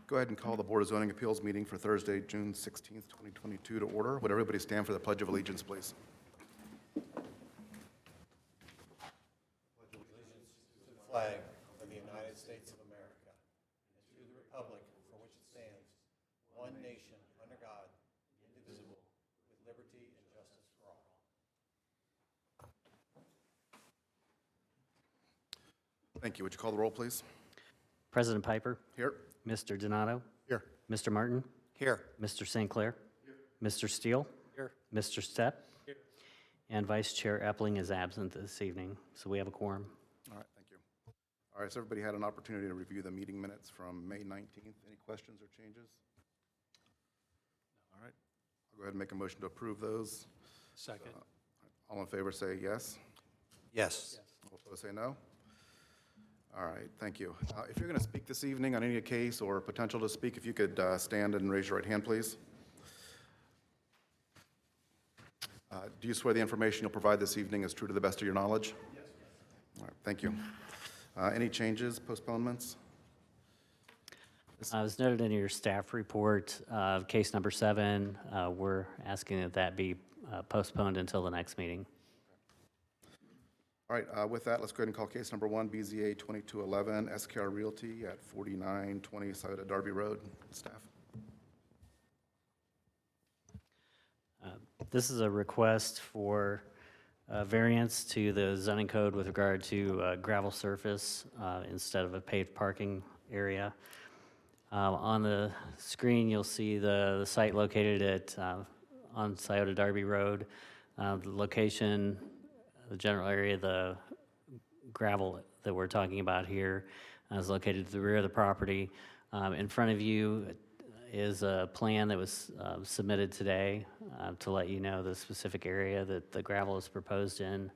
Go ahead and call the Board of Zoning Appeals meeting for Thursday, June 16th, 2022 to order. Would everybody stand for the Pledge of Allegiance, please? Flag of the United States of America, and to the republic for which it stands, one nation, under God, indivisible, with liberty and justice for all. Thank you. Would you call the roll, please? President Piper, Here. Mr. Donato, Here. Mr. Martin, Here. Mr. St. Clair, Mr. Steele, Here. Mr. Stepp, and Vice Chair Epling is absent this evening, so we have a quorum. All right, thank you. All right, so everybody had an opportunity to review the meeting minutes from May 19th. Any questions or changes? All right, I'll go ahead and make a motion to approve those. Second. All in favor say yes. Yes. All opposed say no. All right, thank you. If you're going to speak this evening on any case or potential to speak, if you could stand and raise your right hand, please. Do you swear the information you'll provide this evening is true to the best of your knowledge? Yes. All right, thank you. Any changes, postponements? As noted in your staff report, case number 7, we're asking that that be postponed until the next meeting. All right, with that, let's go ahead and call case number 1, BZA 2211, SKR Realty at 4920 Scioto Darby Road. Staff. This is a request for variance to the zoning code with regard to gravel surface instead of a paved parking area. On the screen, you'll see the site located at on Scioto Darby Road. The location, the general area, the gravel that we're talking about here is located to the rear of the property. In front of you is a plan that was submitted today to let you know the specific area that the gravel is proposed in.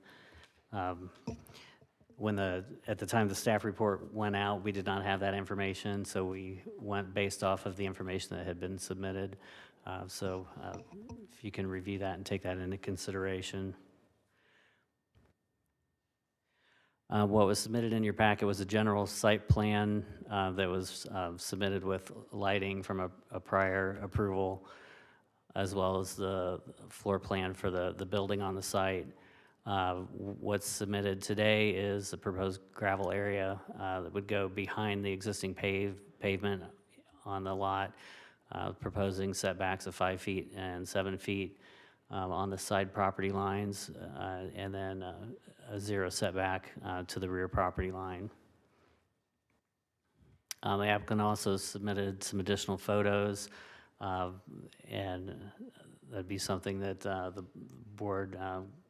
At the time the staff report went out, we did not have that information, so we went based off of the information that had been submitted. If you can review that and take that into consideration. What was submitted in your packet was a general site plan that was submitted with lighting from a prior approval, as well as the floor plan for the building on the site. What's submitted today is a proposed gravel area that would go behind the existing pavement on the lot, proposing setbacks of 5 feet and 7 feet on the side property lines, and then a 0 setback to the rear property line. The applicant also submitted some additional photos, and that'd be something that the board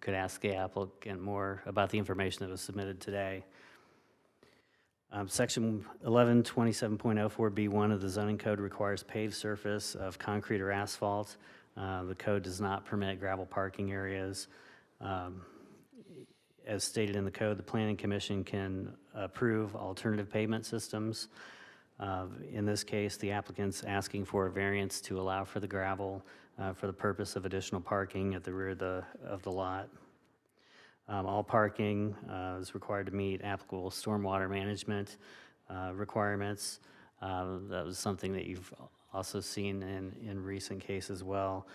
could ask the applicant more about the information that was submitted today. Section 1127.04B1 of the zoning code requires paved surface of concrete or asphalt. The code does not permit gravel parking areas. As stated in the code, the Planning Commission can approve alternative pavement systems. In this case, the applicant's asking for a variance to allow for the gravel for the purpose of additional parking at the rear of the lot. All parking is required to meet applicable stormwater management requirements. That was something that you've also seen in recent cases as well.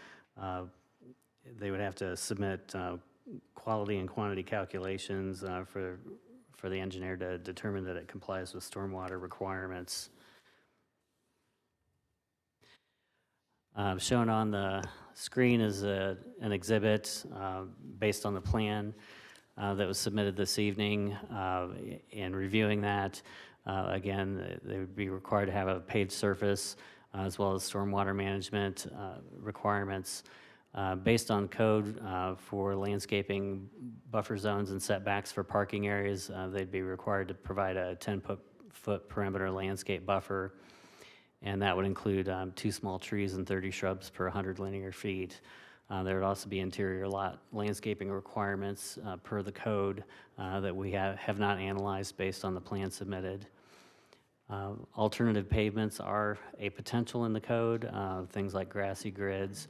They would have to submit quality and quantity calculations for the engineer to determine that it complies with stormwater requirements. Shown on the screen is an exhibit based on the plan that was submitted this evening. In reviewing that, again, they would be required to have a paved surface as well as stormwater management requirements. Based on code for landscaping buffer zones and setbacks for parking areas, they'd be required to provide a 10-foot perimeter landscape buffer, and that would include 2 small trees and 30 shrubs per 100 linear feet. There would also be interior lot landscaping requirements per the code that we have not analyzed based on the plan submitted. Alternative pavements are a potential in the code, things like grassy grids.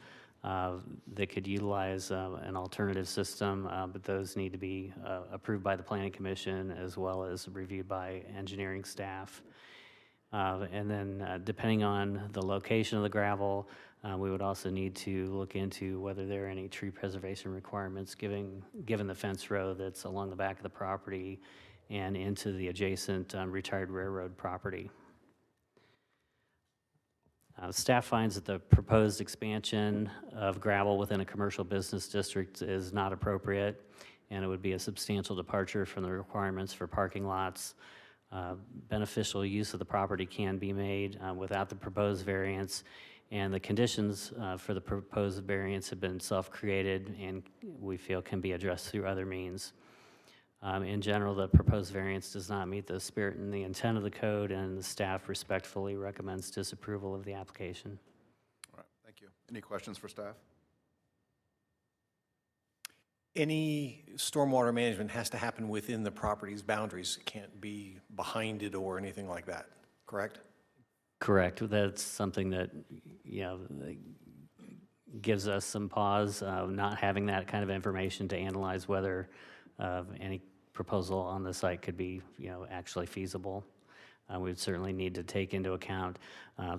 They could utilize an alternative system, but those need to be approved by the Planning Commission as well as reviewed by engineering staff. And then depending on the location of the gravel, we would also need to look into whether there are any tree preservation requirements given the fence row that's along the back of the property and into the adjacent retired railroad property. Staff finds that the proposed expansion of gravel within a commercial business district is not appropriate, and it would be a substantial departure from the requirements for parking lots. Beneficial use of the property can be made without the proposed variance, and the conditions for the proposed variance have been self-created and we feel can be addressed through other means. In general, the proposed variance does not meet the spirit and the intent of the code, and the staff respectfully recommends disapproval of the application. All right, thank you. Any questions for staff? Any stormwater management has to happen within the property's boundaries. It can't be behind it or anything like that, correct? Correct. That's something that, gives us some pause, not having that kind of information to analyze whether any proposal on the site could be, actually feasible. We would certainly need to take into account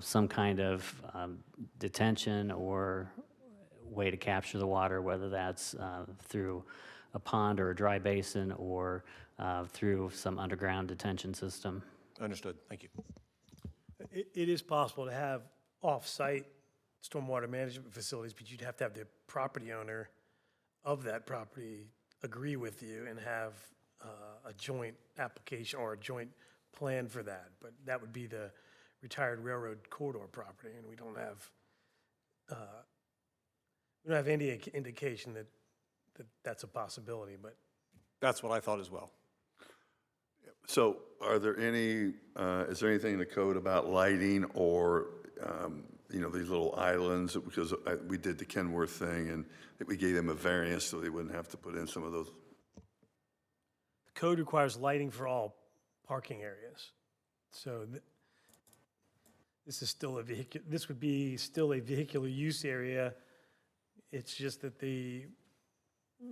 some kind of detention or way to capture the water, whether that's through a pond or a dry basin or through some underground detention system. Understood, thank you. It is possible to have off-site stormwater management facilities, but you'd have to have the property owner of that property agree with you and have a joint application or a joint plan for that. But that would be the retired railroad corridor property, and we don't have any indication that that's a possibility, but That's what I thought as well. So are there any, is there anything in the code about lighting or, these little islands? Because we did the Kenworth thing and we gave them a variance so they wouldn't have to put in some of those. the code requires lighting for all parking areas. So this would be still a vehicular use area. It's just that the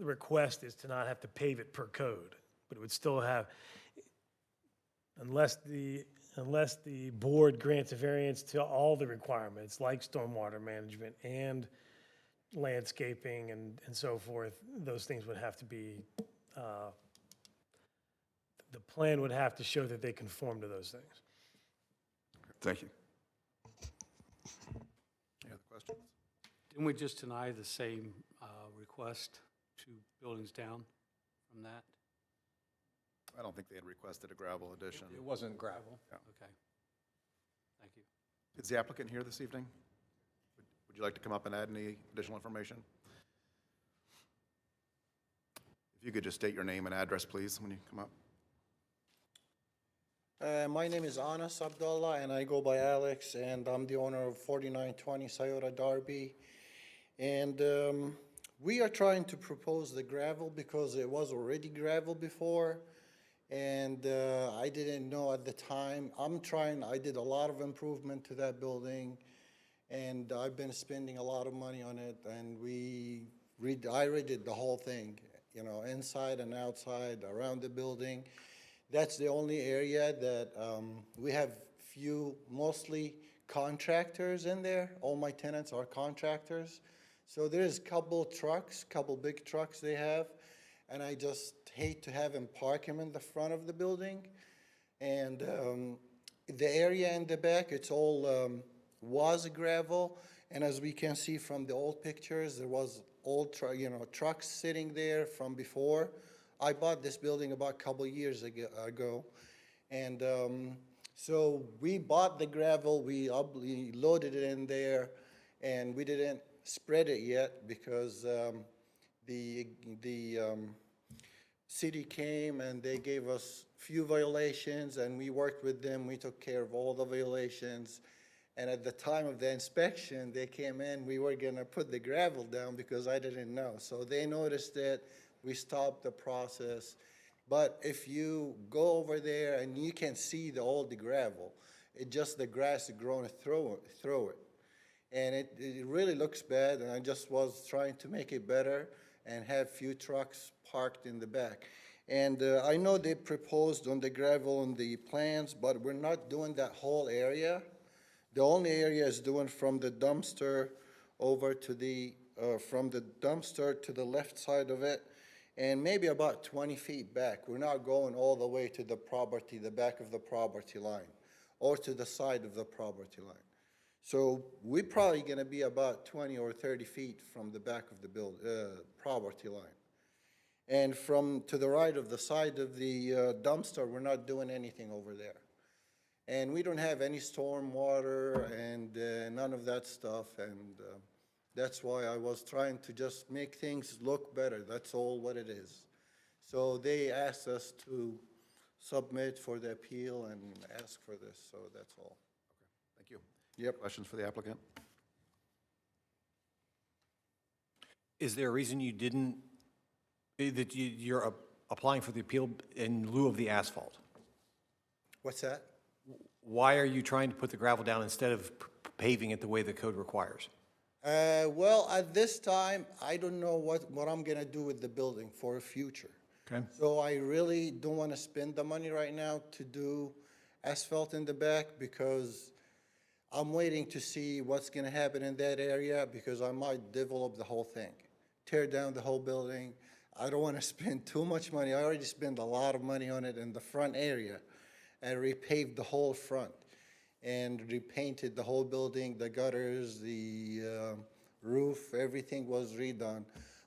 request is to not have to pave it per code, but it would still have, unless the board grants a variance to all the requirements, like stormwater management and landscaping and so forth, those things would have to be, the plan would have to show that they conform to those things. Thank you. Any other questions? Didn't we just deny the same request 2 buildings down from that? I don't think they had requested a gravel addition. It wasn't gravel. Okay. Thank you. Is the applicant here this evening? Would you like to come up and add any additional information? If you could just state your name and address, please, when you come up. My name is Anas Abdullah, and I go by Alex, and I'm the owner of 4920 Sayota Darby. And we are trying to propose the gravel because it was already gravel before, and I didn't know at the time. I did a lot of improvement to that building, and I've been spending a lot of money on it, and I redid the whole thing, inside and outside, around the building. That's the only area that we have mostly contractors in there. All my tenants are contractors. So there's couple big trucks they have, and I just hate to have them park them in the front of the building. And the area in the back, it's all was gravel, and as we can see from the old pictures, there was old trucks sitting there from before. I bought this building about a couple years ago, and so we bought the gravel, we loaded it in there, and we didn't spread it yet because the city came and they gave us few violations, and we worked with them. We took care of all the violations, and at the time of the inspection, they came in. We were gonna put the gravel down because I didn't know, so they noticed it. We stopped the process. But if you go over there and you can see the gravel, the grass is growing through it. And it really looks bad, and I just was trying to make it better and have few trucks parked in the back. And I know they proposed on the gravel on the plans, but we're not doing that whole area. The only area is doing from the dumpster over to from the dumpster to the left side of it, and maybe about 20 feet back. We're not going all the way to the property, the back of the property line, or to the side of the property line. So we're probably gonna be about 20 or 30 feet from the back of the property line. And from to the right of the side of the dumpster, we're not doing anything over there. And we don't have any storm water and none of that stuff, and that's why I was trying to just make things look better. That's all what it is. So they asked us to submit for the appeal and ask for this, so that's all. Thank you. Yep. Questions for the applicant? Is there a reason you didn't, that you're applying for the appeal in lieu of the asphalt? What's that? Why are you trying to put the gravel down instead of paving it the way the code requires? Well, at this time, I don't know what I'm gonna do with the building for the future. Okay. So I really don't wanna spend the money right now to do asphalt in the back, because I'm waiting to see what's gonna happen in that area, because I might develop the whole thing, tear down the whole building. I don't wanna spend too much money. I already spent a lot of money on it in the front area, and repaved the whole front, and repainted the whole building, the gutters, the roof, everything was redone.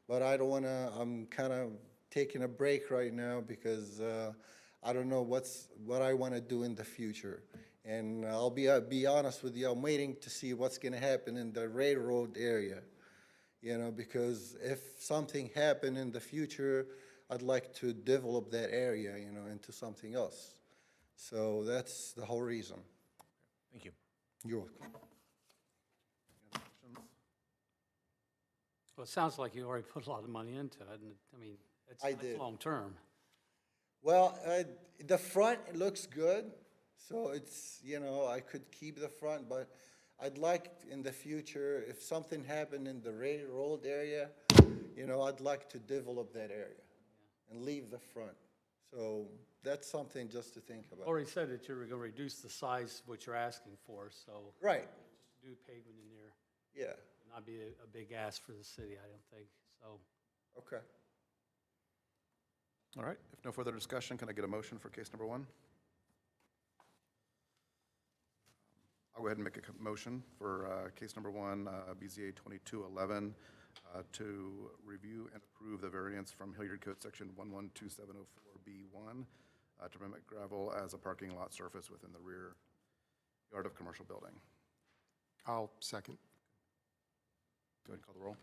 But I don't wanna, I'm kind of taking a break right now, because I don't know what I wanna do in the future. And I'll be honest with you, I'm waiting to see what's gonna happen in the railroad area. You know, because if something happened in the future, I'd like to develop that area, you know, into something else. So that's the whole reason. Thank you. You're welcome. Well, it sounds like you already put a lot of money into it, and I mean, I it's did. long-term. Well, the front looks good, so it's, you know, I could keep the front, but I'd like in the future, if something happened in the railroad area, you know, I'd like to develop that area and leave the front. So that's something just to think about. Already said that you were going to reduce the size of what you're asking for, so Right, just do pavement in there, yeah, not be a big ask for the city, I don't think, so. okay. All right, if no further discussion, can I get a motion for case number one? I'll go ahead and make a motion for case number one, BZA 2211, to review and approve the variance from Hilliard Code Section 112704B1 to permit gravel as a parking lot surface within the rear yard of commercial building. I'll second. Go ahead and call the roll.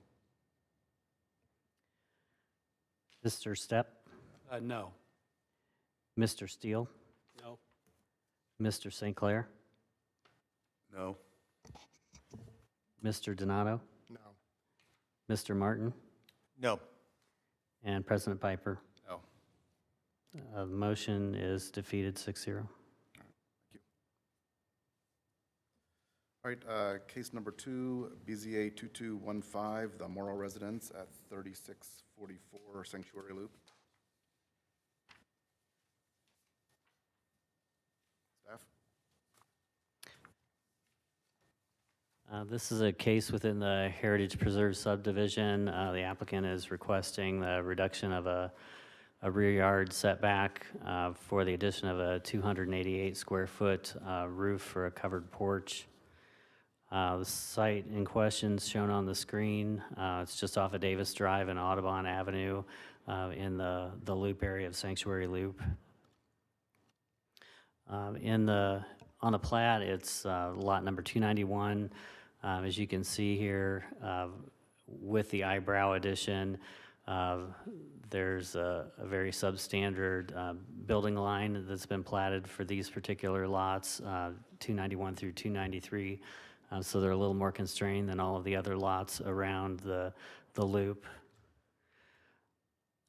Mr. Stepp, No. Mr. Steele, No. Mr. St. Clair, No. Mr. Donato, No. Mr. Martin, No. and President Piper. No. The motion is defeated 6-0. All right, case number two, BZA 2215, the Morrow Residence at 3644 Sanctuary Loop. Staff? This is a case within the Heritage Preserve subdivision. The applicant is requesting the reduction of a rear yard setback for the addition of a 288 square foot roof for a covered porch. The site in question is shown on the screen. It's just off of Davis Drive and Audubon Avenue in the loop area of Sanctuary Loop. On the plat, it's lot number 291. As you can see here, with the eyebrow addition, there's a very substandard building line that's been platted for these particular lots, 291 through 293. So they're a little more constrained than all of the other lots around the loop.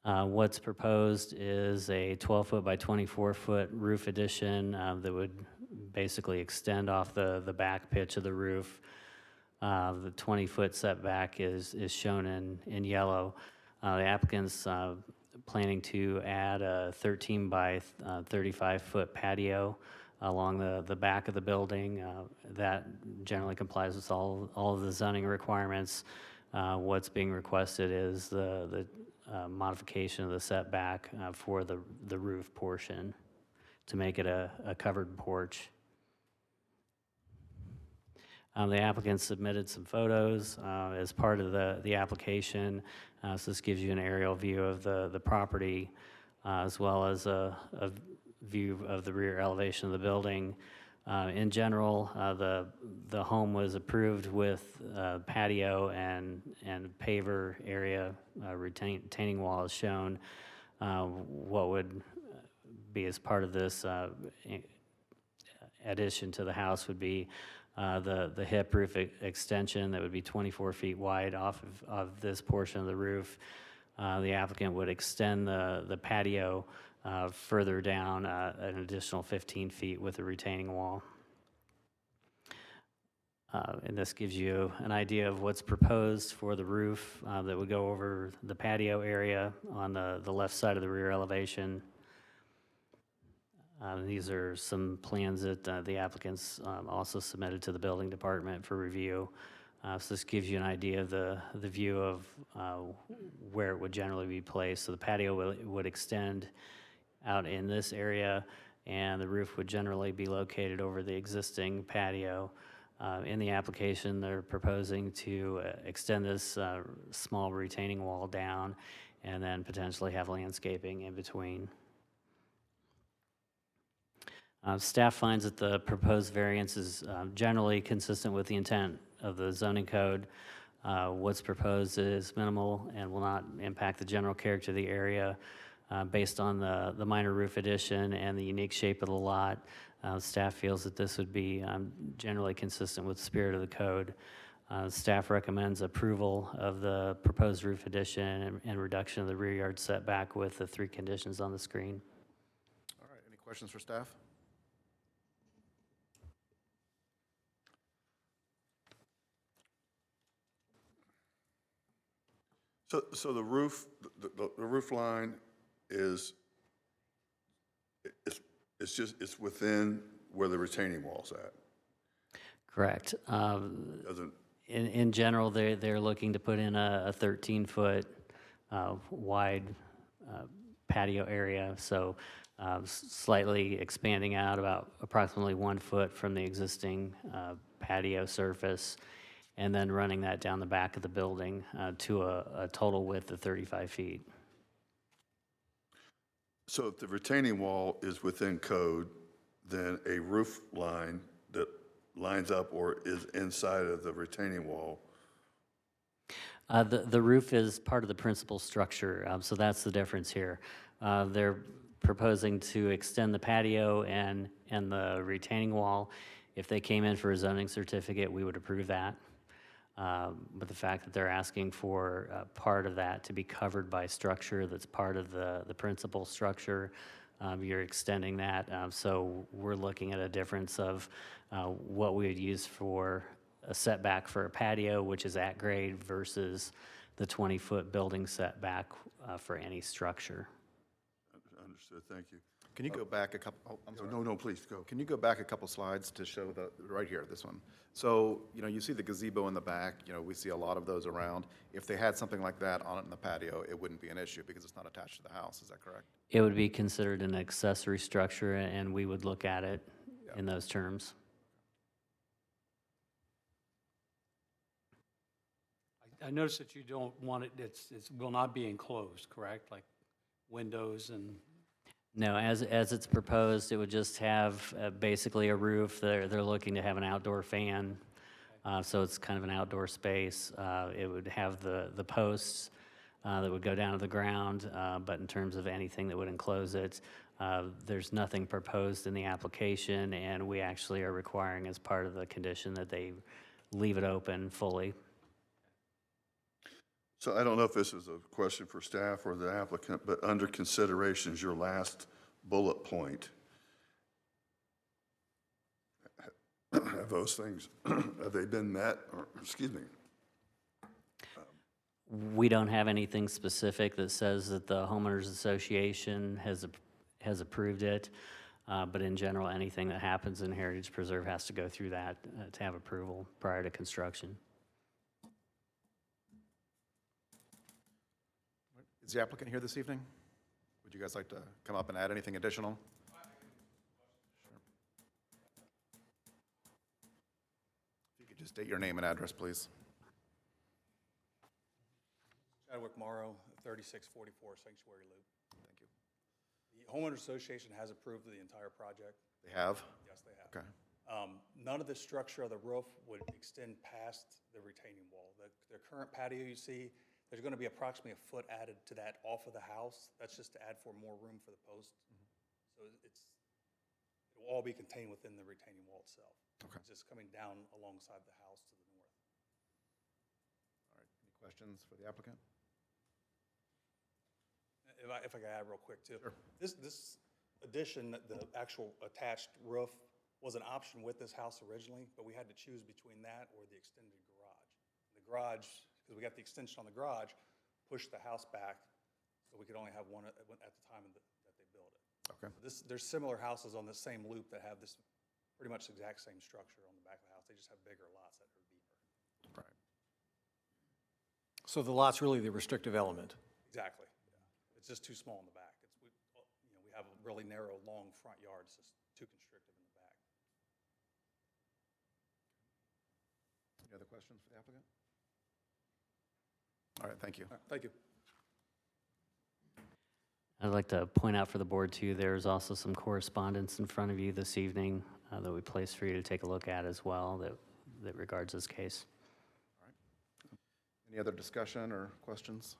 What's proposed is a 12-foot by 24-foot roof addition that would basically extend off the back pitch of the roof. The 20-foot setback is shown in yellow. The applicant's planning to add a 13 by 35-foot patio along the back of the building. That generally complies with all of the zoning requirements. What's being requested is the modification of the setback for the roof portion to make it a covered porch. The applicant submitted some photos as part of the application. So this gives you an aerial view of the property as well as a view of the rear elevation of the building. In general, the home was approved with patio and paver area, retaining wall is shown. What would be as part of this addition to the house would be the hip roof extension that would be 24 feet wide off of this portion of the roof. The applicant would extend the patio further down an additional 15 feet with a retaining wall. And this gives you an idea of what's proposed for the roof that would go over the patio area on the left side of the rear elevation. These are some plans that the applicants also submitted to the building department for review. So this gives you an idea of the view of where it would generally be placed. So the patio would extend out in this area, and the roof would generally be located over the existing patio. In the application, they're proposing to extend this small retaining wall down and then potentially have landscaping in between. Staff finds that the proposed variance is generally consistent with the intent of the zoning code. What's proposed is minimal and will not impact the general character of the area. Based on the minor roof addition and the unique shape of the lot, staff feels that this would be generally consistent with the spirit of the code. Staff recommends approval of the proposed roof addition and reduction of the rear yard setback with the 3 conditions on the screen. All right, any questions for staff? So the roof, the roof line is, it's within where the retaining wall's at? Correct. Doesn't, In general, they're looking to put in a 13-foot wide patio area, so slightly expanding out about approximately 1 foot from the existing patio surface, and then running that down the back of the building to a total width of 35 feet. so if the retaining wall is within code, then a roof line that lines up or is inside of the retaining wall, The roof is part of the principal structure, so that's the difference here. They're proposing to extend the patio and the retaining wall. If they came in for a zoning certificate, we would approve that. But the fact that they're asking for part of that to be covered by structure that's part of the principal structure, you're extending that. So we're looking at a difference of what we would use for a setback for a patio, which is at grade, versus the 20-foot building setback for any structure. understood, thank you. Can you go back a couple, oh, I'm sorry. No, please, go. Can you go back a couple slides to show right here, this one? So, you see the gazebo in the back, we see a lot of those around. If they had something like that on it in the patio, it wouldn't be an issue because it's not attached to the house, is that correct? It would be considered an accessory structure, and we would look at it in those terms. I noticed that you don't want it, it will not be enclosed, correct? Like windows and, No, as it's proposed, it would just have basically a roof. They're looking to have an outdoor fan, so it's kind of an outdoor space. It would have the posts that would go down to the ground, but in terms of anything that would enclose it, there's nothing proposed in the application, and we actually are requiring as part of the condition that they leave it open fully. So I don't know if this is a question for staff or the applicant, but under considerations, your last bullet point, have those things, have they been met, or, excuse me? We don't have anything specific that says that the homeowners association has approved it, but in general, anything that happens in Heritage Preserve has to go through that to have approval prior to construction. Is the applicant here this evening? Would you guys like to come up and add anything additional? Sure. If you could just state your name and address, please. Chadwick Morrow, 3644 Sanctuary Loop. Thank you. The homeowners association has approved the entire project. They have? Yes, they have. Okay. None of the structure of the roof would extend past the retaining wall. The current patio you see, there's going to be approximately a foot added to that off of the house. That's just to add for more room for the post. So it will all be contained within the retaining wall itself. Okay. It's just coming down alongside the house to the north. All right. Any questions for the applicant? If I could add real quick too. Sure. This addition, the actual attached roof, was an option with this house originally, but we had to choose between that or the extended garage. The garage, because we got the extension on the garage, pushed the house back, so we could only have one at the time that they built it. Okay. There's similar houses on this same loop that have this pretty much exact same structure on the back of the house. They just have bigger lots that are deeper. Right. So the lot's really the restrictive element. Exactly. Yeah. It's just too small in the back. We have a really narrow, long front yard. It's just too constrictive in the back. Any other questions for the applicant? All right, thank you. All right, thank you. I'd like to point out for the board too, there's also some correspondence in front of you this evening that we placed for you to take a look at as well that regards this case. Any other discussion or questions?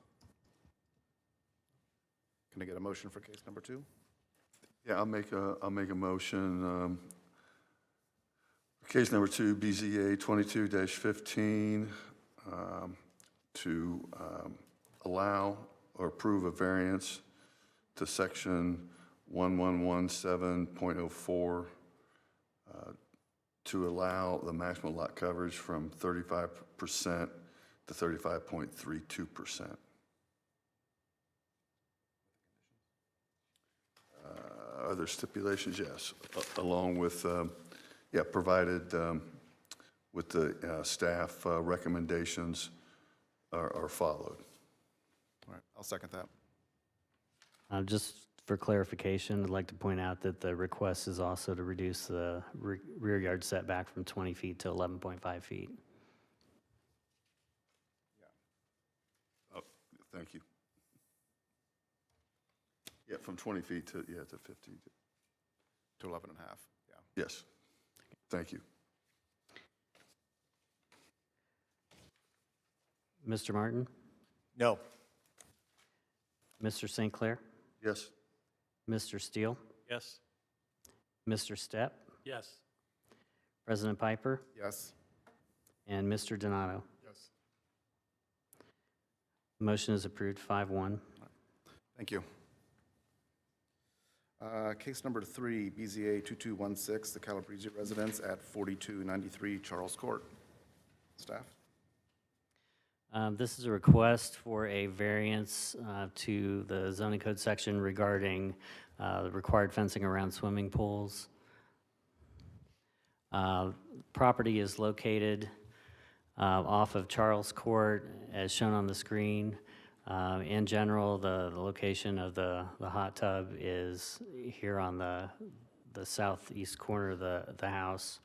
Can I get a motion for case number 2? Yeah, I'll make a motion. Case number 2, BZA 22-15, to allow or approve a variance to section 1117.04 to allow the maximum lot coverage from 35% to 35.32%. Are there stipulations? Yes, along with, provided with the staff recommendations are followed. All right, I'll second that. Just for clarification, I'd like to point out that the request is also to reduce the rear yard setback from 20 feet to 11.5 feet. Oh, thank you. Yeah, from 20 feet to 50. To 11 and a half, yeah. Yes, thank you. Mr. Martin? No. Mr. St. Clair? Yes. Mr. Steele? Yes. Mr. Stepp? Yes. President Piper? Yes. And Mr. Donato? Yes. Motion is approved, 5-1. Thank you. Case number 3, BZA 2216, the Calabrese residence at 4293 Charles Court. Staff? This is a request for a variance to the zoning code section regarding the required fencing around swimming pools. Property is located off of Charles Court, as shown on the screen. In general, the location of the hot tub is here on the southeast corner of the house.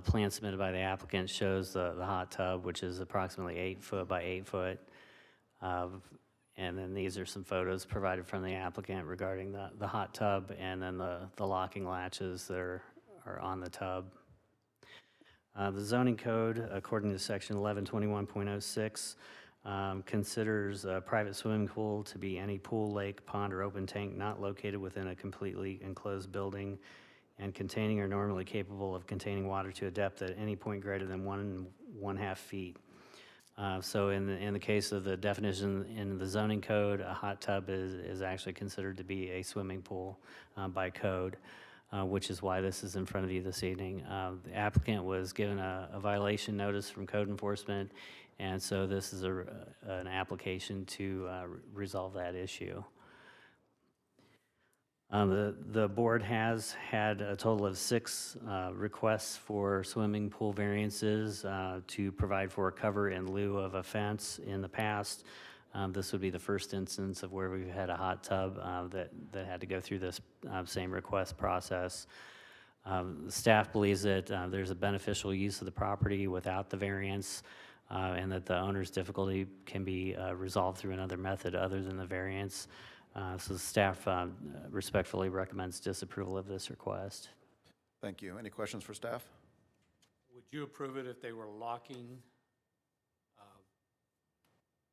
Plan submitted by the applicant shows the hot tub, which is approximately 8 foot by 8 foot. And then these are some photos provided from the applicant regarding the hot tub and then the locking latches that are on the tub. The zoning code, according to section 1121.06, considers a private swimming pool to be any pool, lake, pond, or open tank not located within a completely enclosed building and containing or normally capable of containing water to a depth at any point greater than 1.5 feet. So in the case of the definition in the zoning code, a hot tub is actually considered to be a swimming pool by code, which is why this is in front of you this evening. The applicant was given a violation notice from code enforcement And so this is an application to resolve that issue. The board has had a total of 6 requests for swimming pool variances to provide for a cover in lieu of a fence in the past. This would be the first instance of where we've had a hot tub that had to go through this same request process. The staff believes that there's a beneficial use of the property without the variance, and that the owner's difficulty can be resolved through another method other than the variance. So the staff respectfully recommends disapproval of this request. Thank you. Any questions for staff? Would you approve it if they were locking,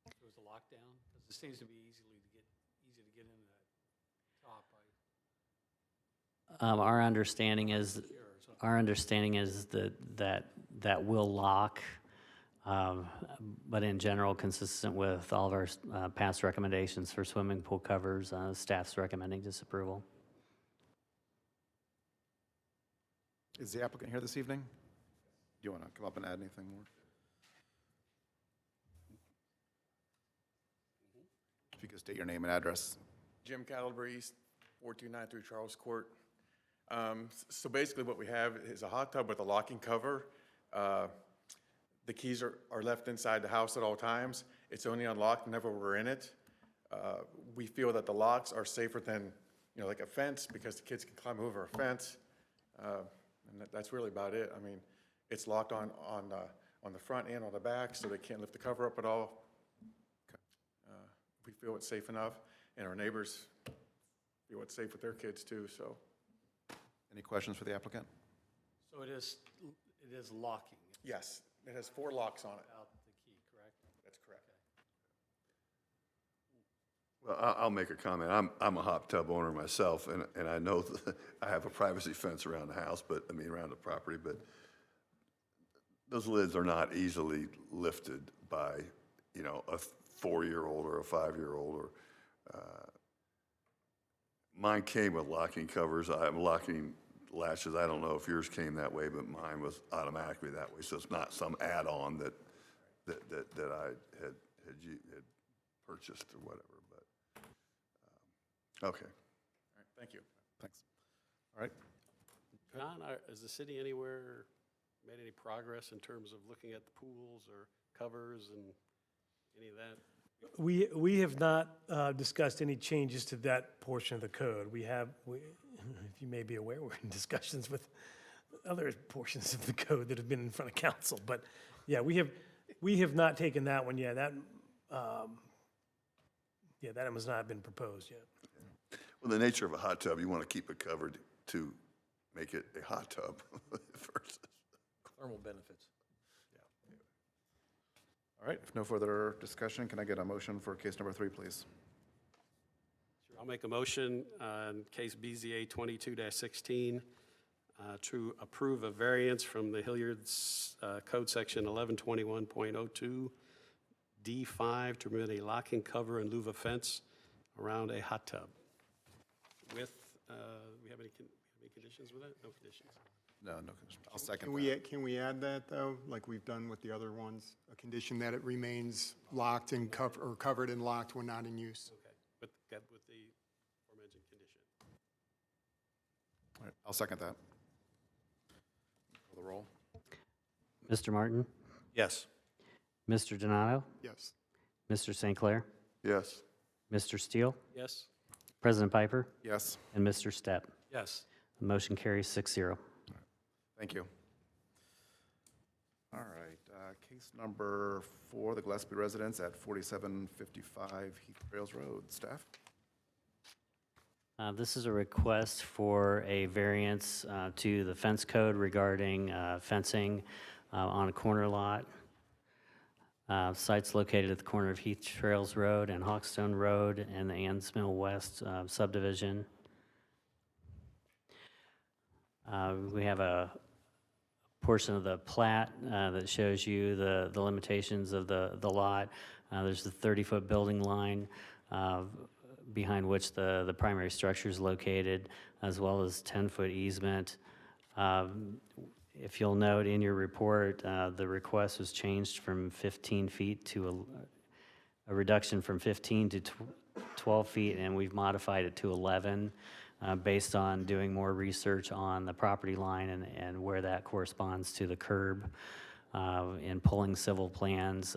if it was a lockdown? Because it seems to be easy to get into that top. Our understanding is that will lock, but in general, consistent with all of our past recommendations for swimming pool covers, staff's recommending disapproval. Is the applicant here this evening? Do you want to come up and add anything more? If you could state your name and address. Jim Calabrese, 4293 Charles Court. So basically what we have is a hot tub with a locking cover. The keys are left inside the house at all times. It's only unlocked whenever we're in it. We feel that the locks are safer than, like a fence, because the kids can climb over a fence. And that's really about it. I mean, it's locked on the front and on the back, so they can't lift the cover up at all. We feel it's safe enough, and our neighbors feel it's safe with their kids too, so. Any questions for the applicant? So it is locking. Yes, it has 4 locks on it. Without the key, correct? That's correct. Well, I'll make a comment. I'm a hot tub owner myself, and I know that I have a privacy fence around the house, around the property, but those lids are not easily lifted by, a 4-year-old or a 5-year-old. Or mine came with locking covers. I'm locking latches. I don't know if yours came that way, but mine was automatically that way. So it's not some add-on that I had purchased or whatever. But okay. All right, thank you. Thanks. All right. John, has the city anywhere made any progress in terms of looking at the pools or covers and any of that? We have not discussed any changes to that portion of the code. If you may be aware, we're in discussions with other portions of the code that have been in front of council. But yeah, we have not taken that one yet. That has not been proposed yet. Well, the nature of a hot tub, you want to keep it covered to make it a hot tub versus. Thermal benefits. All right, if no further discussion, can I get a motion for case number 3, please? Sure, I'll make a motion on case BZA 22-16 to approve a variance from the Hilliard's Code Section 1121.02 D5 to permit a locking cover in lieu of a fence around a hot tub. With, we have any conditions with that? No conditions. No condition. I'll second Can that. can we add that, though, like we've done with the other ones? A condition that it remains locked and covered and locked when not in use? Okay, with the aforementioned condition. All right, I'll second that. Call the roll. Mr. Martin? Yes. Mr. Donato? Yes. Mr. St. Clair? Yes. Mr. Steele? Yes? President Piper? Yes, And Mr. Stepp? Yes. The motion carries 6-0. thank you. All right, case number 4, the Gillespie residence at 4755 Heath Trails Road. Staff? This is a request for a variance to the fence code regarding fencing on a corner lot. Site's located at the corner of Heath Trails Road and Hawkstone Road and the Ann's Mill West subdivision. We have a portion of the plat that shows you the limitations of the lot. There's the 30-foot building line behind which the primary structure is located, as well as 10-foot easement. If you'll note in your report, the request was changed from 15 feet to a reduction from 15 to 12 feet, and we've modified it to 11 based on doing more research on the property line and where that corresponds to the curb. In pulling civil plans,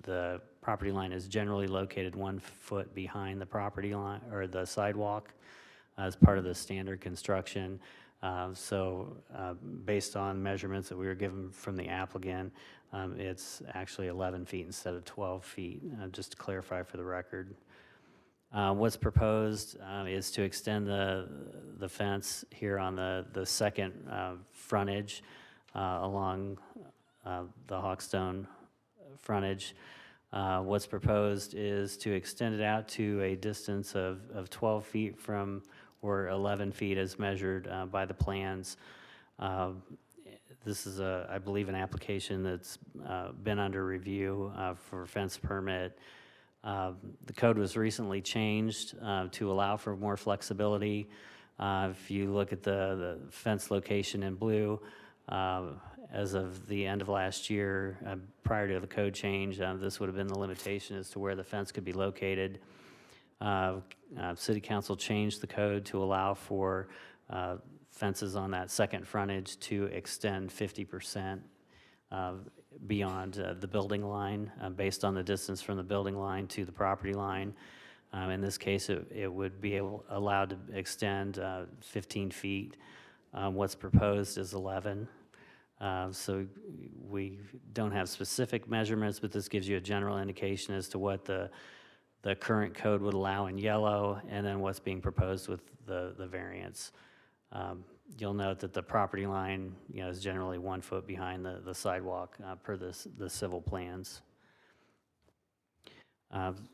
the property line is generally located 1 foot behind the property line or the sidewalk as part of the standard construction. Based on measurements that we were given from the applicant, it's actually 11 feet instead of 12 feet, just to clarify for the record. What's proposed is to extend the fence here on the second frontage along the Hawkstone frontage. What's proposed is to extend it out to a distance of 12 feet from, or 11 feet as measured by the plans. This is, I believe, an application that's been under review for fence permit. The code was recently changed to allow for more flexibility. If you look at the fence location in blue, as of the end of last year, prior to the code change, this would have been the limitation as to where the fence could be located. City Council changed the code to allow for fences on that second frontage to extend 50% beyond the building line, based on the distance from the building line to the property line. In this case, it would be allowed to extend 15 feet. What's proposed is 11. So we don't have specific measurements, but this gives you a general indication as to what the current code would allow in yellow, and then what's being proposed with the variance. You'll note that the property line, is generally 1 foot behind the sidewalk per the civil plans.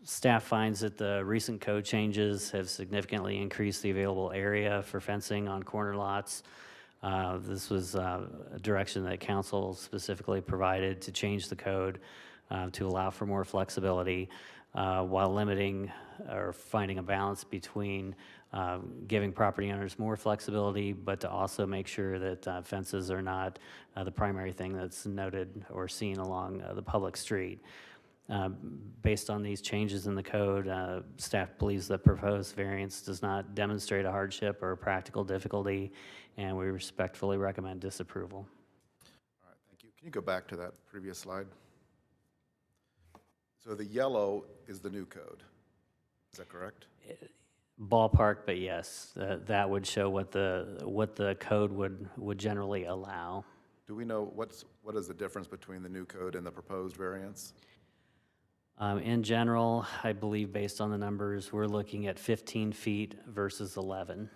Staff finds that the recent code changes have significantly increased the available area for fencing on corner lots. This was a direction that council specifically provided to change the code to allow for more flexibility while limiting or finding a balance between giving property owners more flexibility, but to also make sure that fences are not the primary thing that's noted or seen along the public street. Based on these changes in the code, staff believes the proposed variance does not demonstrate a hardship or a practical difficulty, and we respectfully recommend disapproval. All right, thank you. Can you go back to that previous slide? So the yellow is the new code. Is that correct? Ballpark, but yes, that would show what the code would generally allow. Do we know what is the difference between the new code and the proposed variance? In general, I believe based on the numbers, we're looking at 15 feet versus 11.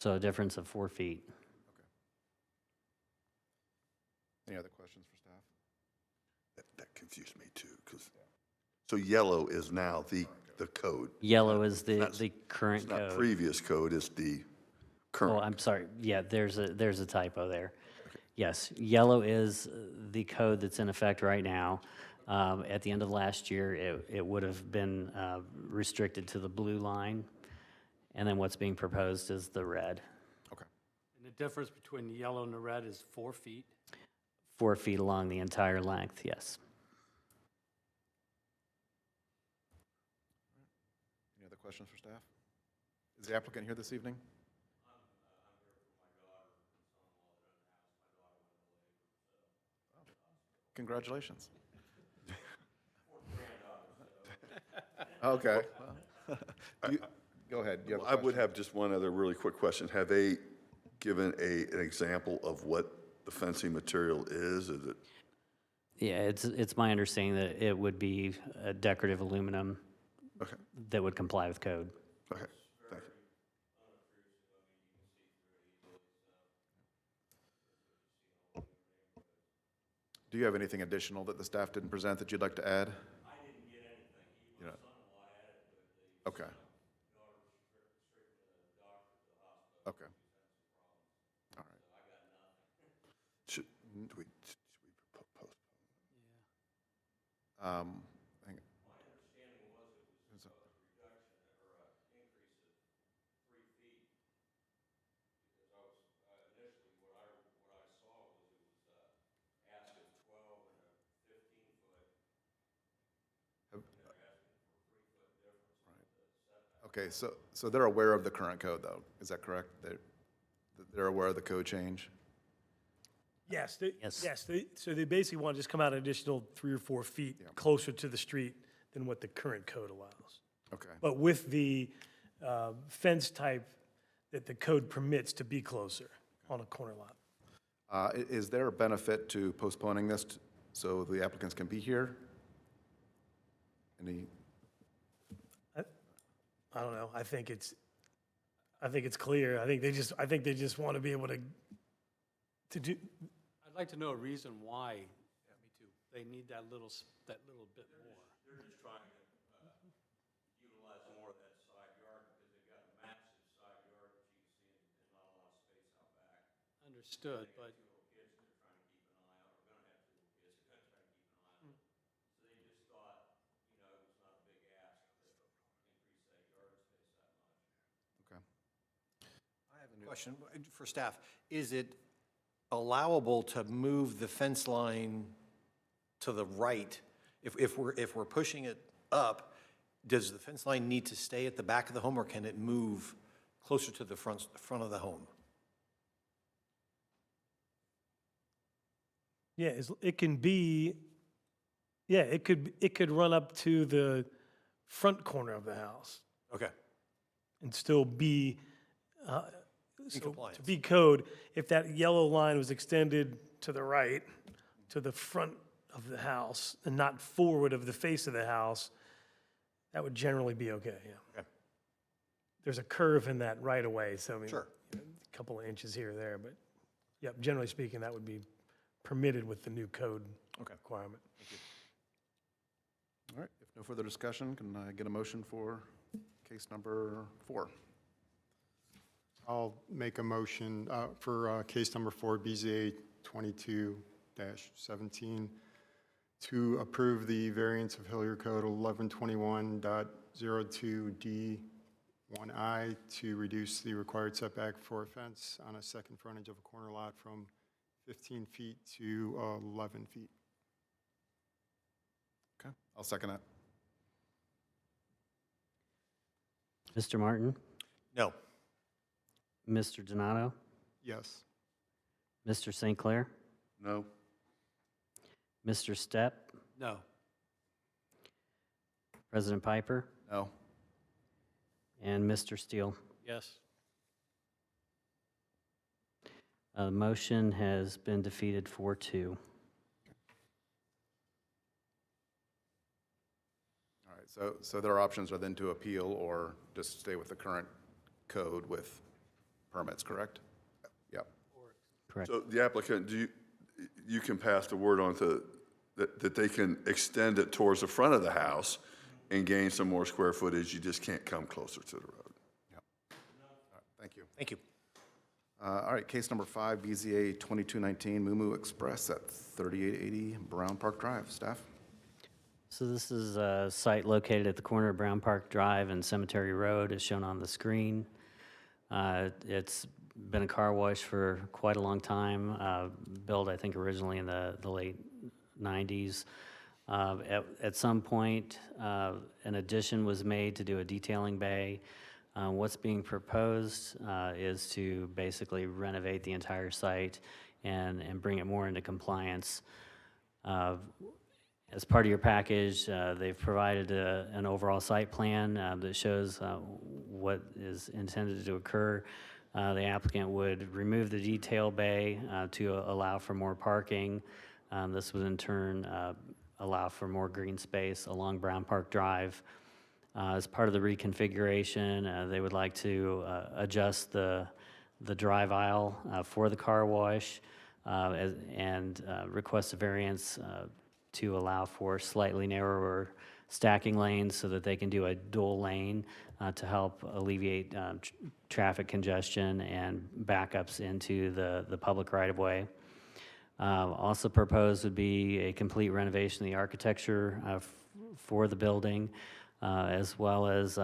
So a difference of 4 feet. Okay. Any other questions for staff? That confused me too, because, so yellow is now the code. Yellow is That's- the current It's not code. previous code, it's the Oh, current. I'm sorry. Yeah, there's a typo there. Yes, yellow is the code that's in effect right now. At the end of last year, it would have been restricted to the blue line, and then what's being proposed is the red. Okay. And the difference between the yellow and the red is 4 feet? 4 feet along the entire length, yes. Any other questions for staff? Is the applicant here this evening? Congratulations. Okay. Go ahead. You have a I would question? have just one other really quick question. Have they given an example of what the fencing material is? Is it? Yeah, it's my understanding that it would be a decorative aluminum Okay, that would comply with code. okay, thank you. Do you have anything additional that the staff didn't present that you'd like to add? I didn't get anything. He was son-in-law added to it. Okay. Okay. All right. Should we postpone? Hang on. Okay, so they're aware of the current code, though, is that correct? They're aware of the code change? Yes, Yes. so they basically want to just come out an additional 3 or 4 feet closer to the street than what the current code allows. Okay, But with the fence type that the code permits to be closer on a corner lot. is there a benefit to postponing this so the applicants can be here? Any, I don't know, I think it's clear. I think they just want to be able to do, I'd like to know a reason why. Yeah, me too. They need that little bit more. They're just trying to utilize more of that side yard because they've got a massive side yard, which you can see, and not a lot of space out back. Understood, but Two little kids that they're trying to keep an eye on, or gonna have two little kids, they're gonna try to keep an eye on. So they just thought, it was not a big ask to increase that yard space that much. okay. I have a question for staff. Is it allowable to move the fence line to the right? If we're pushing it up, does the fence line need to stay at the back of the home, or can it move closer to the front of the home? yeah, it can be, yeah, it could run up to the front corner of the house Okay. and still be, In compliance. to be code, if that yellow line was extended to the right, to the front of the house, and not forward of the face of the house, that would generally be okay, yeah. Okay. There's a curve in that right of way, so I mean, Sure. a couple of inches here or there, but, yeah, generally speaking, that would be permitted with the new code Okay. requirement. All right, if no further discussion, can I get a motion for case number 4? I'll make a motion for case number 4, BZA 22-17, to approve the variance of Hilliard Code 1121.02D1I to reduce the required setback for a fence on a second frontage of a corner lot from 15 feet to 11 feet. Okay, I'll second that. Mr. Martin? No. Mr. Donato? Yes. Mr. St. Clair? No? Mr. Stepp? no. President Piper? No? And Mr. Steele? Yes. The motion has been defeated 4-2. All right, so their options are then to appeal or just stay with the current code with permits, correct? Yep. Correct. So the applicant, you can pass the word on to, that they can extend it towards the front of the house and gain some more square footage, you just can't come closer to the road. Yep. All right, thank you. Thank you. All right, case number 5, BZA 2219, Moo Express at 3880 Brown Park Drive. Staff? So this is a site located at the corner of Brown Park Drive and Cemetery Road, as shown on the screen. It's been a car wash for quite a long time, built, I think, originally in the late 90s. At some point, an addition was made to do a detailing bay. What's being proposed is to basically renovate the entire site and bring it more into compliance. As part of your package, they've provided an overall site plan that shows what is intended to occur. The applicant would remove the detail bay to allow for more parking. This would in turn allow for more green space along Brown Park Drive. As part of the reconfiguration, they would like to adjust the drive aisle for the car wash and request a variance to allow for slightly narrower stacking lanes so that they can do a dual lane to help alleviate traffic congestion and backups into the public right-of-way. Also proposed would be a complete renovation of the architecture for the building, as well as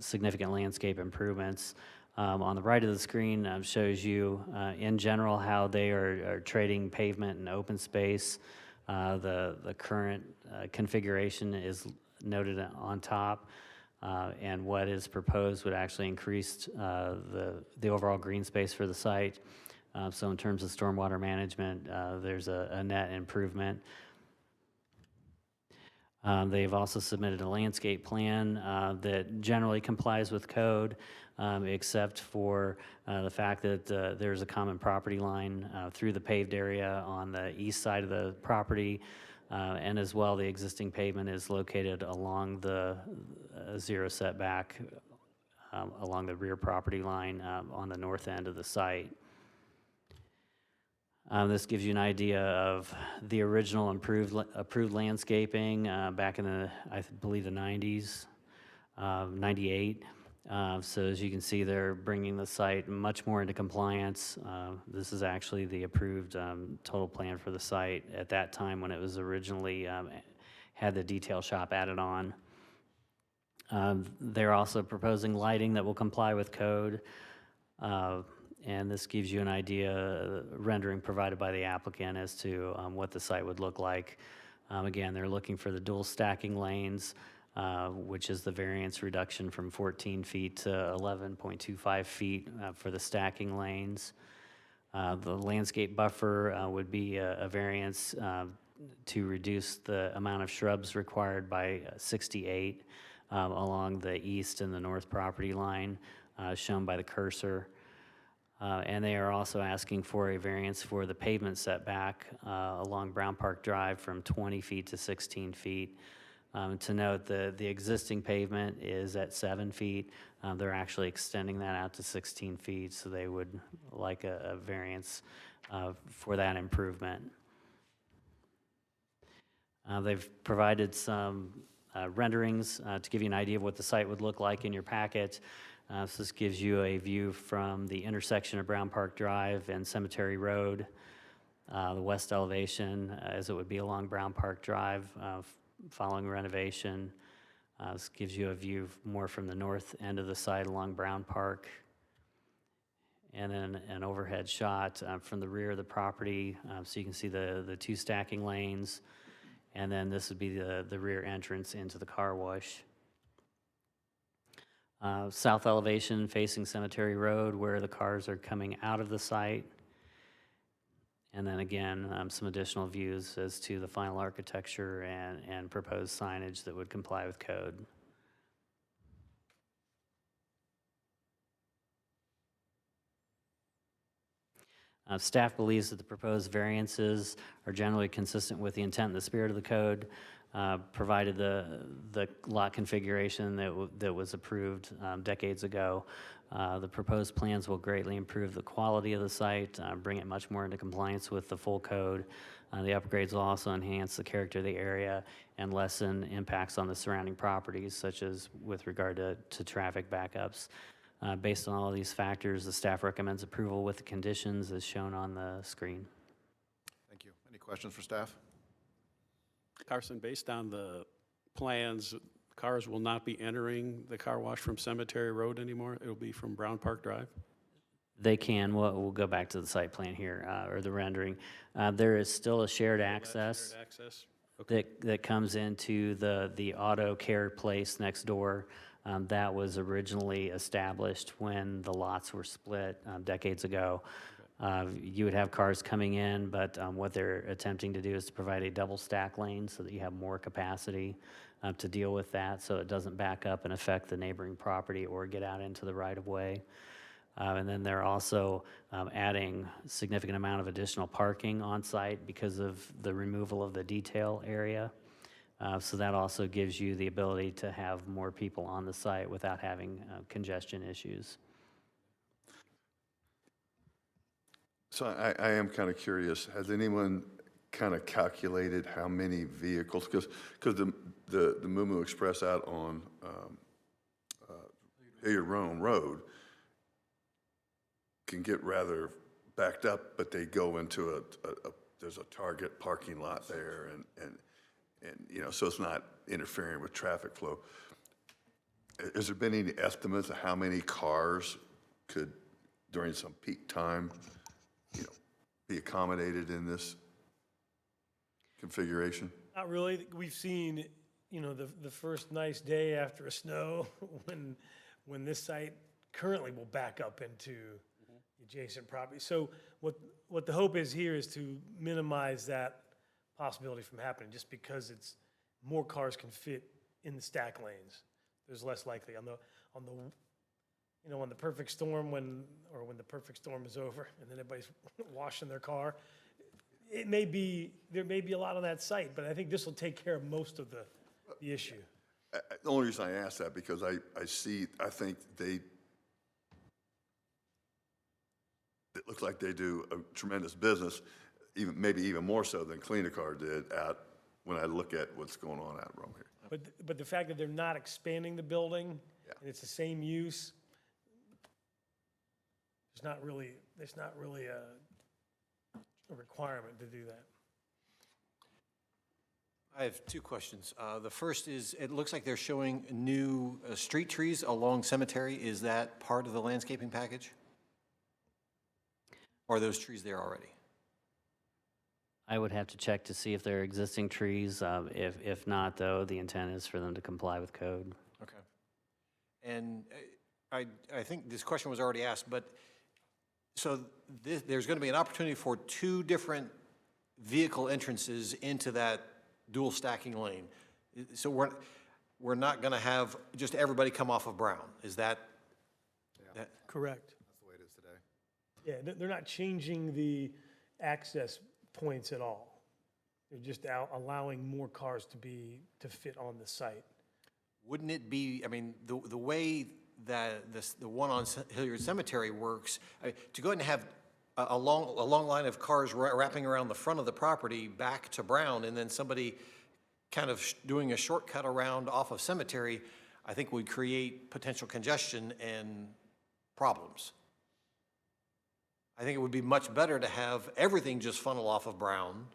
significant landscape improvements. On the right of the screen shows you, in general, how they are trading pavement and open space. The current configuration is noted on top. And what is proposed would actually increase the overall green space for the site. So in terms of stormwater management, there's a net improvement. They've also submitted a landscape plan that generally complies with code, except for the fact that there's a common property line through the paved area on the east side of the property, and as well, the existing pavement is located along the zero setback along the rear property line on the north end of the site. This gives you an idea of the original approved landscaping back in the, I believe, the 90s, 98. So as you can see, they're bringing the site much more into compliance. This is actually the approved total plan for the site at that time when it was originally had the detail shop added on. They're also proposing lighting that will comply with code. And this gives you an idea, rendering provided by the applicant as to what the site would look like. Again, they're looking for the dual stacking lanes, which is the variance reduction from 14 feet to 11.25 feet for the stacking lanes. The landscape buffer would be a variance to reduce the amount of shrubs required by 68 along the east and the north property line, shown by the cursor. And they are also asking for a variance for the pavement setback along Brown Park Drive from 20 feet to 16 feet. To note, the existing pavement is at 7 feet. They're actually extending that out to 16 feet, so they would like a variance for that improvement. They've provided some renderings to give you an idea of what the site would look like in your packet. So this gives you a view from the intersection of Brown Park Drive and Cemetery Road, the west elevation as it would be along Brown Park Drive following renovation. This gives you a view more from the north end of the site along Brown Park. And then an overhead shot from the rear of the property, so you can see the two stacking lanes. And then this would be the rear entrance into the car wash. South elevation facing Cemetery Road where the cars are coming out of the site. And then again, some additional views as to the final architecture and proposed signage that would comply with code. Staff believes that the proposed variances are generally consistent with the intent and the spirit of the code, provided the lot configuration that was approved decades ago. The proposed plans will greatly improve the quality of the site, bring it much more into compliance with the full code. The upgrades will also enhance the character of the area and lessen impacts on the surrounding properties, such as with regard to traffic backups. Based on all of these factors, the staff recommends approval with the conditions as shown on the screen. Thank you. Any questions for staff? Carson, based on the plans, cars will not be entering the car wash from Cemetery Road anymore? It'll be from Brown Park Drive? They can. We'll go back to the site plan here, or the rendering. There is still a shared access Shared access? Okay. that comes into the auto care place next door. That was originally established when the lots were split decades ago. You would have cars coming in, but what they're attempting to do is to provide a double stack lane so that you have more capacity to deal with that, so it doesn't back up and affect the neighboring property or get out into the right of way. And then they're also adding a significant amount of additional parking on site because of the removal of the detail area. So that also gives you the ability to have more people on the site without having congestion issues. So I am kind of curious, has anyone kind of calculated how many vehicles, because the Moo Express out on Hilliard Road can get rather backed up, but they go into there's a Target parking lot there, and you know, so it's not interfering with traffic flow. Has there been any estimates of how many cars could, during some peak time, you know, be accommodated in this configuration? Not really. We've seen you know, the first nice day after a snow, when this site currently will back up into adjacent property. So what the hope is here is to minimize that possibility from happening, just because it's, more cars can fit in the stack lanes. There's less likely on the, you know, on the perfect storm when the perfect storm is over and then everybody's washing their car. There may be a lot on that site, but I think this will take care of most of the issue. The only reason I ask that, because I think it looks like they do a tremendous business, maybe even more so than Clean-A-Car did when I look at what's going on at Rome here. But the fact that they're not expanding the building, and it's the same use, there's not really a requirement to do that. I have two questions. The first is, it looks like they're showing new street trees along Cemetery. Is that part of the landscaping package? Or are those trees there already? I would have to check to see if there are existing trees. If not, though, the intent is for them to comply with code. Okay. And I think this question was already asked, but so there's going to be an opportunity for two different vehicle entrances into that dual stacking lane. So we're not going to have just everybody come off of Brown. Is that? Correct. That's the way it is today. Yeah, they're not changing the access points at all. They're just allowing more cars to fit on the site. Wouldn't it be, I mean, the way that the one on Hilliard Cemetery works, to go ahead and have a long line of cars wrapping around the front of the property back to Brown, and then somebody kind of doing a shortcut around off of Cemetery, I think would create potential congestion and problems. I think it would be much better to have everything just funnel off of Brown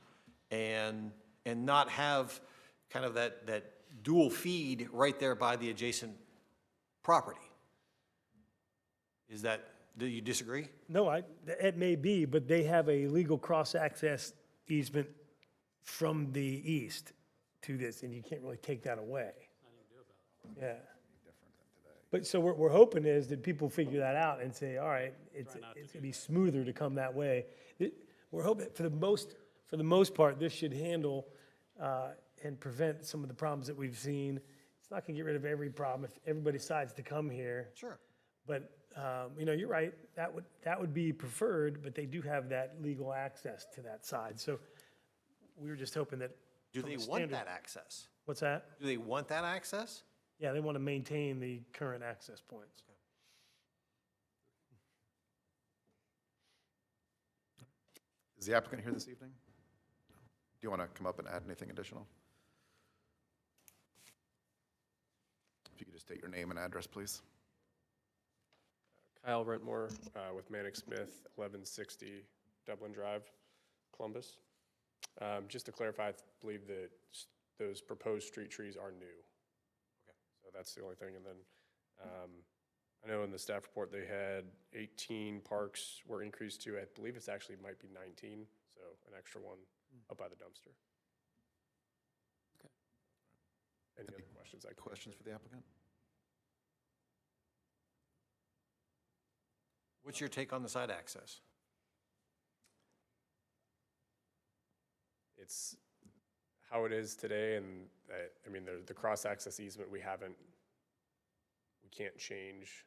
and not have kind of that dual feed right there by the adjacent property. Do you disagree? No, it may be, but they have a legal cross-access easement from the east to this, and you can't really take that away. Yeah. But so we're hoping is that people figure that out and say, all right, it's gonna be smoother to come that way. We're hoping for the most part, this should handle and prevent some of the problems that we've seen. It's not gonna get rid of every problem if everybody decides to come here. Sure. But, you know, you're right, that would be preferred, but they do have that legal access to that side. So we were just hoping that. Do they want that access? What's that? Do they want that access? Yeah, they want to maintain the current access points. Is the applicant here this evening? Do you want to come up and add anything additional? If you could just state your name and address, please. Kyle Rentmore with Manic Smith, 1160 Dublin Drive, Columbus. Just to clarify, I believe that those proposed street trees are new. Okay. So that's the only thing. And then I know in the staff report they had 18 parks were increased to, I believe it's actually might be 19, so an extra one up by the dumpster. Okay. Any other questions? Questions for the applicant? What's your take on the side access? It's how it is today, and I mean, the cross-access easement we can't change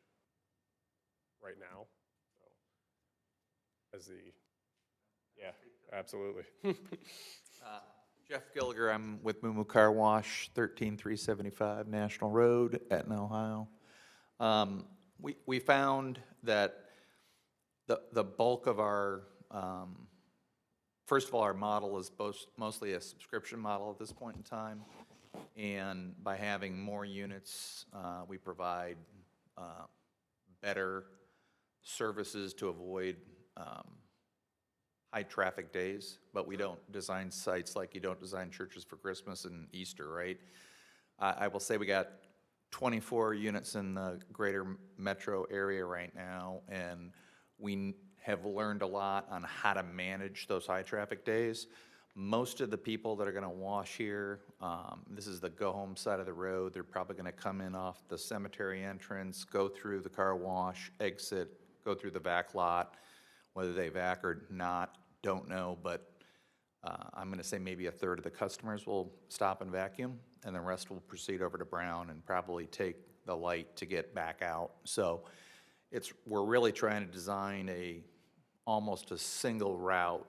right now. So, yeah, absolutely. Jeff Gilliger, I'm with Moo Moo Car Wash, 13375 National Road, Etna, Ohio. We found that the bulk of our, first of all, our model is mostly a subscription model at this point in time. And by having more units, we provide better services to avoid high traffic days, but we don't design sites like you don't design churches for Christmas and Easter, right? I will say we got 24 units in the greater metro area right now, and we have learned a lot on how to manage those high traffic days. Most of the people that are gonna wash here, this is the go-home side of the road, they're probably gonna come in off the cemetery entrance, go through the car wash, exit, go through the vac lot. Whether they vac or not, don't know, but I'm gonna say maybe a third of the customers will stop and vacuum, and the rest will proceed over to Brown and probably take the light to get back out. So we're really trying to design almost a single route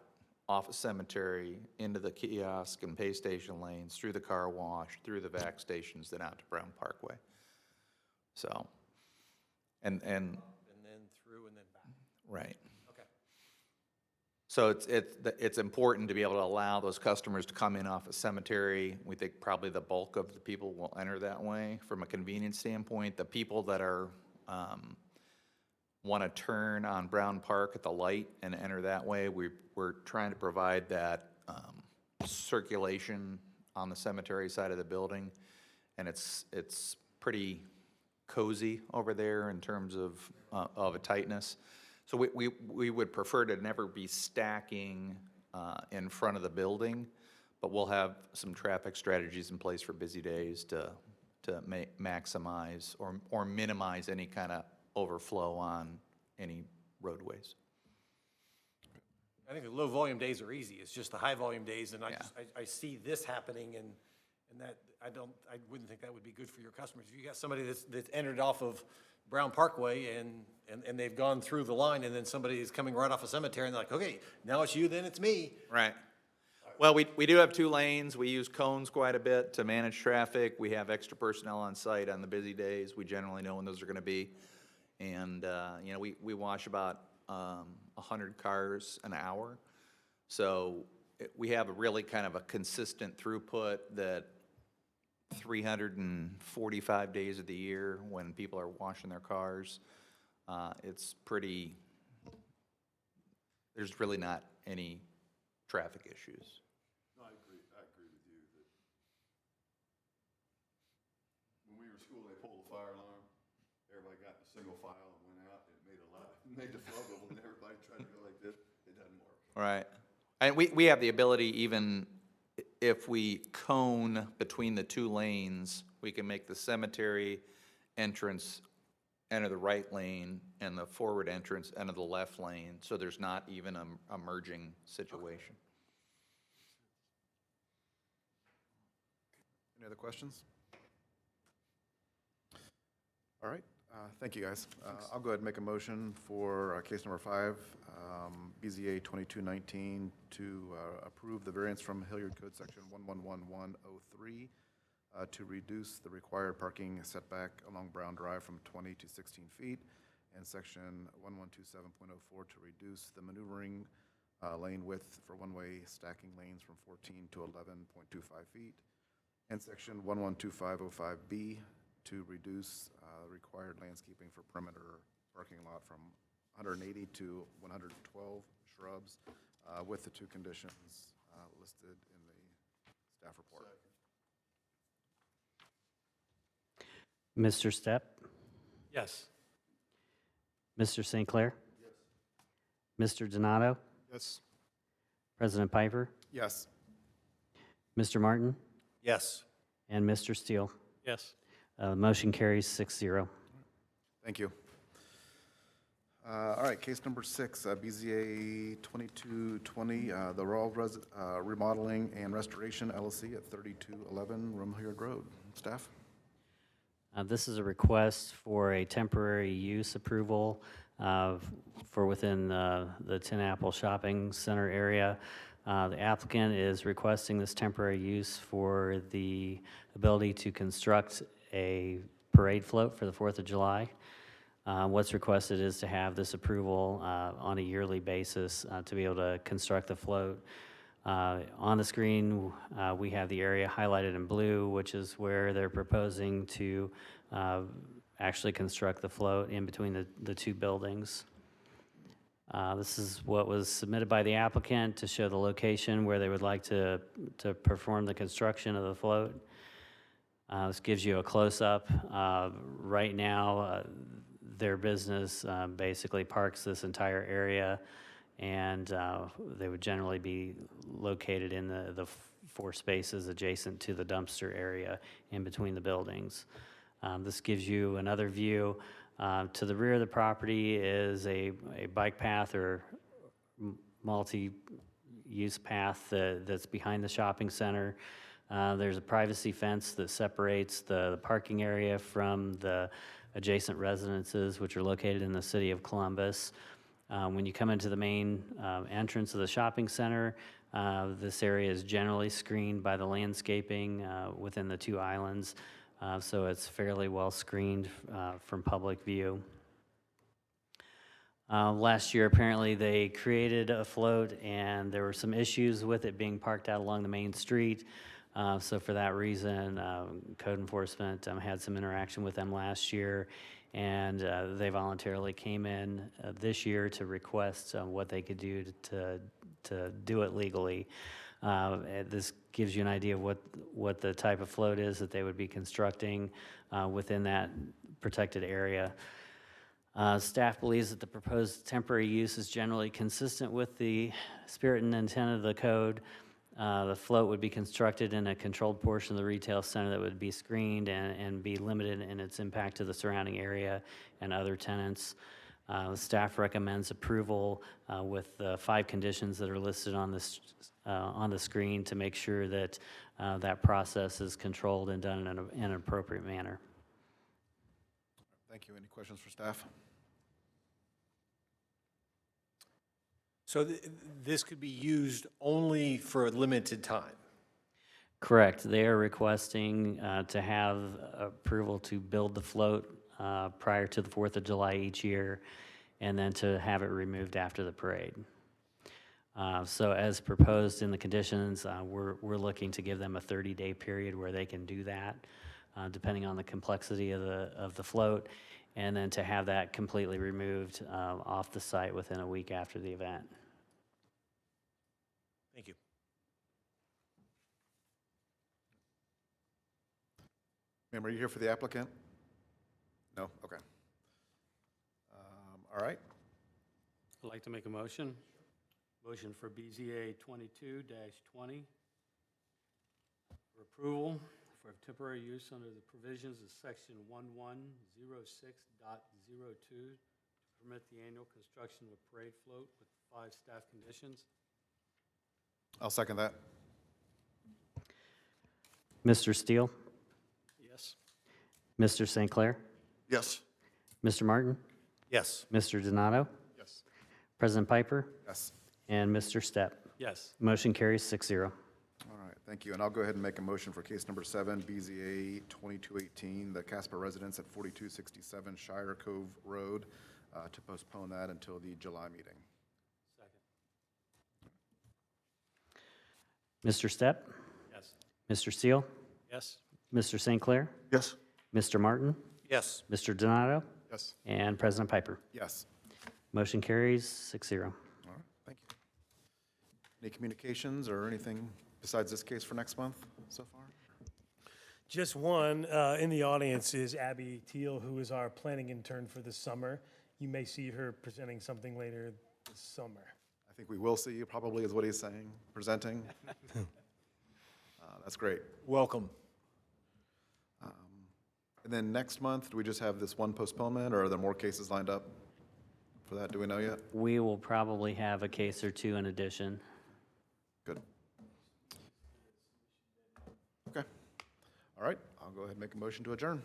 off a cemetery, into the kiosk and pay station lanes, through the car wash, through the vac stations, then out to Brown Parkway. So, and And then through and then back. right. Okay. So it's important to be able to allow those customers to come in off a cemetery. We think probably the bulk of the people will enter that way. From a convenience standpoint, the people that are, want to turn on Brown Park at the light and enter that way, we're trying to provide that circulation on the cemetery side of the building. And it's pretty cozy over there in terms of a tightness. So we would prefer to never be stacking in front of the building, but we'll have some traffic strategies in place for busy days to maximize or minimize any kind of overflow on any roadways. I think the low-volume days are easy. It's just the high-volume days, and Yeah. I see this happening, and that, I wouldn't think that would be good for your customers. If you got somebody that's entered off of Brown Parkway, and they've gone through the line, and then somebody is coming right off a cemetery, and they're like, okay, now it's you, then it's me. Right. Well, we do have 2 lanes. We use cones quite a bit to manage traffic. We have extra personnel on site on the busy days. We generally know when those are gonna be. And, you know, we wash about 100 cars an hour. So we have a really kind of a consistent throughput that 345 days of the year when people are washing their cars, it's pretty, there's really not any traffic issues. No, I agree with you that when we were in school, they pulled the fire alarm, everybody got in a single file and went out, and it made the flow go, when everybody tried to go like this, it doesn't work. Right. And we have the ability, even if we cone between the 2 lanes, we can make the cemetery entrance enter the right lane and the forward entrance enter the left lane, so there's not even a merging situation. Any other questions? All right, thank you, guys. I'll go ahead and make a motion for case number 5, BZA 2219, to approve the variance from Hilliard Code Section 111103 to reduce the required parking setback along Brown Drive from 20 to 16 feet, and Section 1127.04 to reduce the maneuvering lane width for one-way stacking lanes from 14 to 11.25 feet, and Section 112505B to reduce required landscaping for perimeter parking lot from 180 to 112 shrubs, with the 2 conditions listed in the staff report. Mr. Stepp? Yes. Mr. St. Clair? Yes. Mr. Donato? Yes. President Piper? Yes. Mr. Martin? Yes. And Mr. Steele? Yes. Motion carries 6-0. Thank you. All right, case number 6, BZA 2220, the Rural Remodeling and Restoration LLC at 3211 Hilliard Road. Staff? This is a request for a temporary use approval for within the Tin Apple Shopping Center area. The applicant is requesting this temporary use for the ability to construct a parade float for the 4th of July. What's requested is to have this approval on a yearly basis to be able to construct the float. On the screen, we have the area highlighted in blue, which is where they're proposing to actually construct the float in between the 2 buildings. This is what was submitted by the applicant to show the location where they would like to perform the construction of the float. This gives you a close-up. Right now, their business basically parks this entire area and they would generally be located in the four spaces adjacent to the dumpster area in between the buildings. This gives you another view. To the rear of the property is a bike path or multi-use path that's behind the shopping center. There's a privacy fence that separates the parking area from the adjacent residences, which are located in the city of Columbus. When you come into the main entrance of the shopping center, this area is generally screened by the landscaping within the two islands, so it's fairly well screened from public view. Last year, apparently, they created a float, and there were some issues with it being parked out along the main street. So for that reason, code enforcement had some interaction with them last year, and they voluntarily came in this year to request what they could do to do it legally. This gives you an idea of what the type of float is that they would be constructing within that protected area. Staff believes that the proposed temporary use is generally consistent with the spirit and intent of the code. The float would be constructed in a controlled portion of the retail center that would be screened and be limited in its impact to the surrounding area and other tenants. The staff recommends approval with the 5 conditions that are listed on the screen to make sure that that process is controlled and done in an appropriate manner. Thank you. Any questions for staff? So this could be used only for a limited time? Correct. They are requesting to have approval to build the float prior to the 4th of July each year, and then to have it removed after the parade. So as proposed in the conditions, we're looking to give them a 30-day period where they can do that, depending on the complexity of the float, and then to have that completely removed off the site within a week after the event. Thank you. Ma'am, are you here for the applicant? No? Okay. All right. I'd like to make a motion. Motion for BZA 22-20 for approval for temporary use under the provisions of section 1106.02 to permit the annual construction of a parade float with 5 staff conditions. I'll second that. Mr. Steele? Yes. Mr. St. Clair? Yes. Mr. Martin? Yes. Mr. Donato? Yes. President Piper? Yes. And Mr. Stepp? Yes. Motion carries 6-0. All right, thank you. And I'll go ahead and make a motion for case number 7, BZA 2218, the Casper residence at 4267 Shire Cove Road, to postpone that until the July meeting. Mr. Stepp? Yes. Mr. Steele? Yes. Mr. St. Clair? Yes. Mr. Martin? Yes. Mr. Donato? Yes. And President Piper? Yes. Motion carries 6-0. All right, thank you. Any communications or anything besides this case for next month so far? Just one, in the audience is Abby Teal, who is our planning intern for the summer. You may see her presenting something later this summer. I think we will see you probably is what he's saying, presenting. That's great. Welcome. And then next month, do we just have this one postponement, or are there more cases lined up for that? Do we know yet? We will probably have a case or two in addition. Good. Okay. All right, I'll go ahead and make a motion to adjourn.